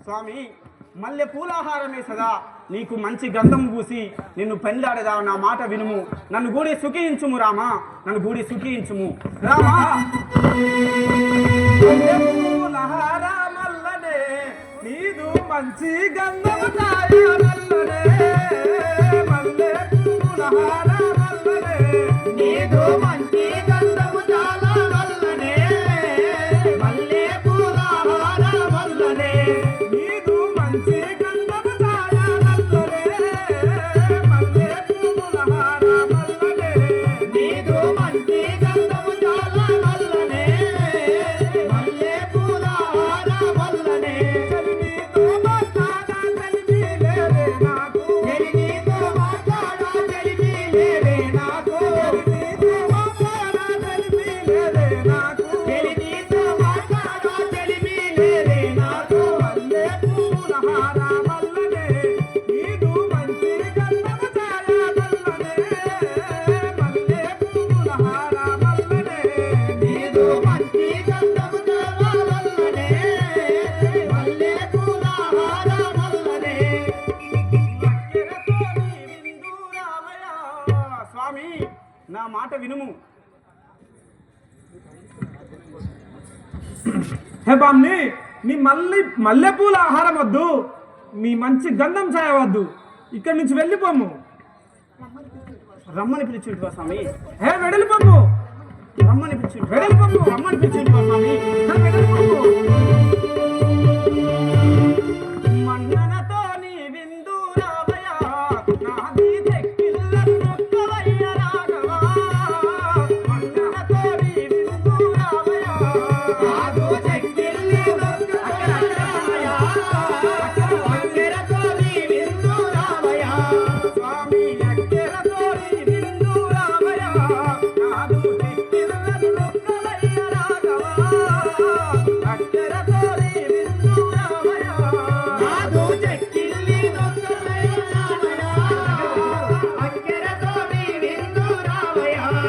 స్వామి మల్లె పూలాహారమే సదా నీకు మంచి గంధం పూసి నిన్ను పెండ్లాడదా నా మాట వినుము నన్ను గూడి సుఖించుము రామా నన్ను గూడి సుఖించుము రామా పూలహారమల్లనే నీదు మంచి గంధము తాయాలల్లనే మల్లె పూలహారమల్లనే నీదు మంచి గంధము తాయాలల్లనే మల్లె పూలహారమల్లనే నీదు మంచి గంధము తాయాలల్లనే మల్లె పూలహారమల్లనే నీదు మంచి గంధము తాయాలల్లనే మల్లె పూలహారమల్లనే చెలిమితో మాట్లాడా చెలిమి లేవే నాకు చెలిమితో మాట్లాడా చెలిమి లేవే నాకు చెలిమితో మాట్లాడా చెలిమి లేవే నాకు చెలిమితో మాట్లాడా చెలిమి లేవే నాకు మల్లె పూలహారమల్లనే నీదు మంచి గంధము తాయాలల్లనే మల్లె పూలహారమల్లనే నీదు మంచి గంధము తాయాలల్లనే మల్లె పూలహారమల్లనే లక్కెరతోని విందు రామయ్య స్వామి నా మాట వినుము హే బామ్ని నీ మల్లెపూల ఆహారం వద్దు నీ మంచి గంధం చేయవద్దు ఇక్కడి నుంచి వెళ్ళిపోము రమ్మని పిలిచింటువా స్వామి హే వెడలిపోము రమ్మని పిలిచింటు వెడలిపోము రమ్మని పిలిచింటువా స్వామి హే వెడలిపోము మన్ననతో నీ విందు రామయ్య నాది చెక్కిళ్ళను నొక్కవయ్య రాఘవా మన్ననతో నీ విందు రామయ్య నాదు చెక్కిళ్ళను నొక్కవయ్య రాఘవా మన్ననతో నీ విందు రామయ్య